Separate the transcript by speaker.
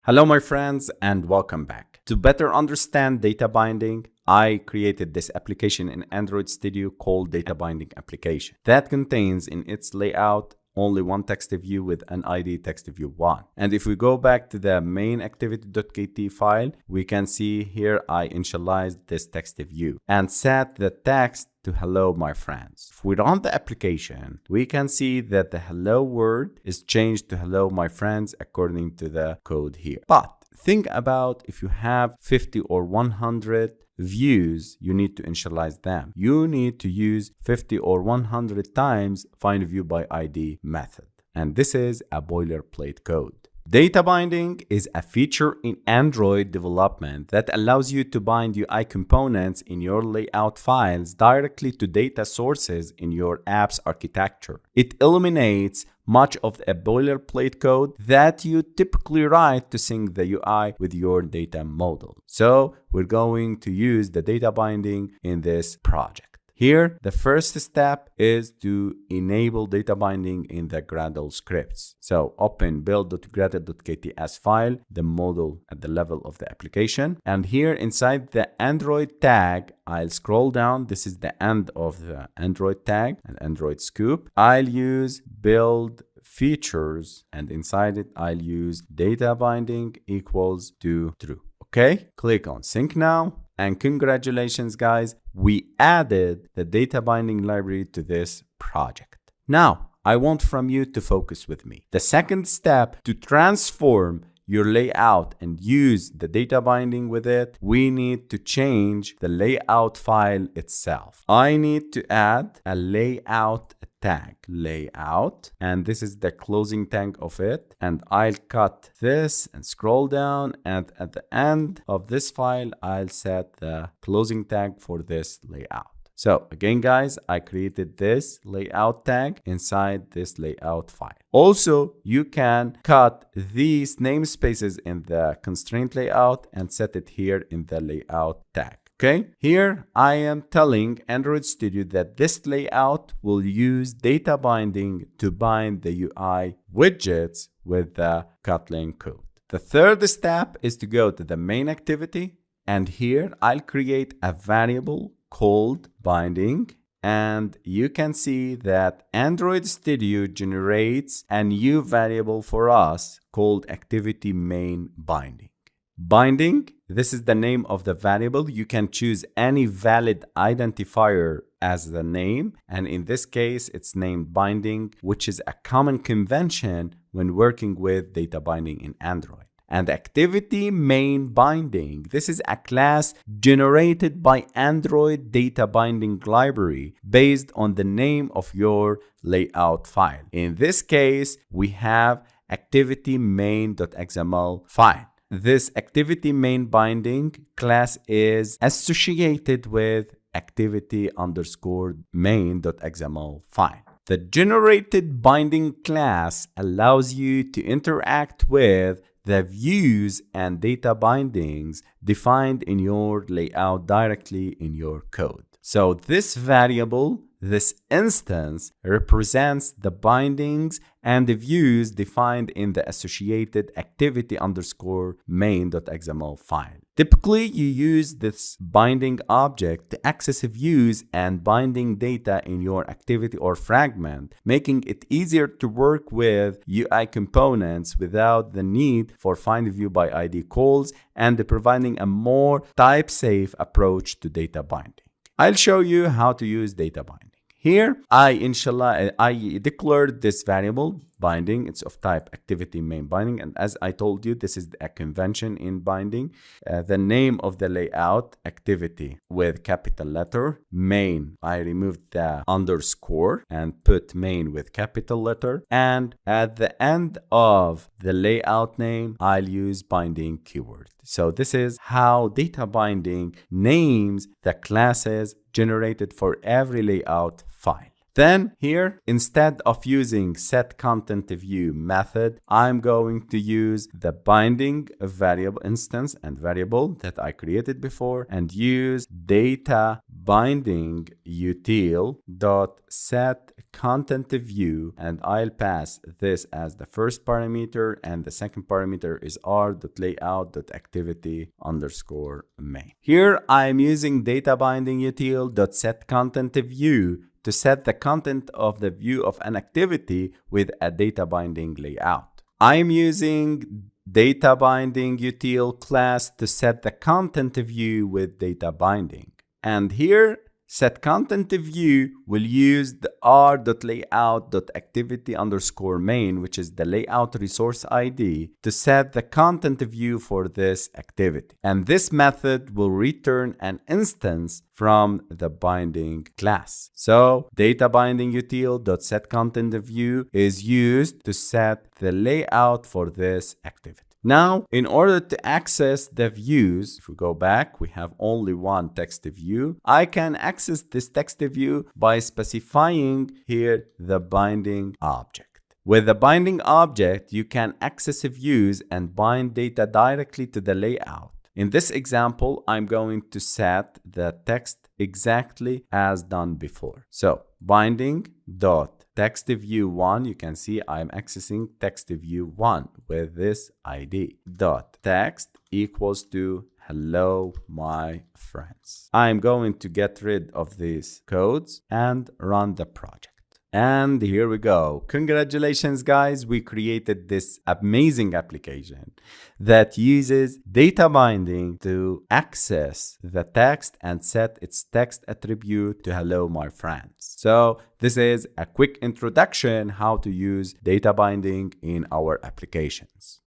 Speaker 1: Hello my friends and welcome back. To better understand data binding, I created this application in Android Studio called Data Binding Application that contains in its layout only one text view with an ID text view 1. And if we go back to the main activity.kt file, we can see here I initialized this text view and set the text to hello my friends. If we run the application, we can see that the hello word is changed to hello my friends according to the code here. But think about if you have 50 or 100 views, you need to initialize them. You need to use 50 or 100 times find view by ID method. And this is a boilerplate code. Data binding is a feature in Android development that allows you to bind UI components in your layout files directly to data sources in your app's architecture. It eliminates much of the boilerplate code that you typically write to sync the UI with your data model. So we're going to use the data binding in this project. Here, the first step is to enable data binding in the Gradle scripts. So open build.gradle.kt file, the model at the level of the application. And here inside the Android tag, I'll scroll down. This is the end of the Android tag and Android scoop. I'll use build features, and inside it, I'll use data binding equals to true. Okay, click on sync now. And congratulations guys, we added the data binding library to this project. Now, I want from you to focus with me. The second step to transform your layout and use the data binding with it, we need to change the layout file itself. I need to add a layout tag, layout, and this is the closing tag of it. And I'll cut this and scroll down, and at the end of this file, I'll set the closing tag for this layout. So again, guys, I created this layout tag inside this layout file. Also, you can cut these namespaces in the constraint layout and set it here in the layout tag. Okay, here I am telling Android Studio that this layout will use data binding to bind the UI widgets with the Kotlin code. The third step is to go to the main activity, and here I'll create a variable called binding, and you can see that Android Studio generates a new variable for us called activity main binding. Binding, this is the name of the variable. You can choose any valid identifier as the name, and in this case it's named binding, which is a common convention when working with data binding in Android. And activity main binding, this is a class generated by Android data binding library based on the name of your layout file. In this case, we have activity main.xml file. This activity main binding class is associated with activity underscore main.xml file. The generated binding class allows you to interact with the views and data bindings defined in your layout directly in your code. So this variable, this instance, represents the bindings and the views defined in the associated activity underscore main.xml file. Typically, you use this binding object to access views and binding data in your activity or fragment, making it easier to work with UI components without the need for find view by ID calls and providing a more type-safe approach to data binding. I'll show you how to use data binding. Here, I declared this variable binding. It's of type activity main binding. And as I told you, this is a convention in binding. The name of the layout, activity with capital letter, main. I removed the underscore and put main with capital letter. And at the end of the layout name, I'll use binding keyword. So this is how data binding names the classes generated for every layout file. Then here, instead of using setContentView method, I'm going to use the binding variable instance and variable that I created before and use data binding util dot set content view, and I'll pass this as the first parameter, and the second parameter is r.layout.activity_main. Here I'm using data binding util.setContentView to set the content of the view of an activity with a data binding layout. I'm using data binding util class to set the content view with data binding. And here, setContentView will use the r.layout.activity_main, which is the layout resource ID, to set the content view for this activity. And this method will return an instance from the binding class. So data binding util.setContentView is used to set the layout for this activity. Now, in order to access the views, if we go back, we have only one text view. I can access this text view by specifying here the binding object. With the binding object, you can access views and bind data directly to the layout. In this example, I'm going to set the text exactly as done before. So binding dot text view 1, you can see I'm accessing text view 1 with this ID. Dot text equals to hello my friends. I'm going to get rid of these codes and run the project. And here we go. Congratulations, guys. We created this amazing application that uses data binding to access the text and set its text attribute to hello, my friends. So this is a quick introduction how to use data binding in our applications.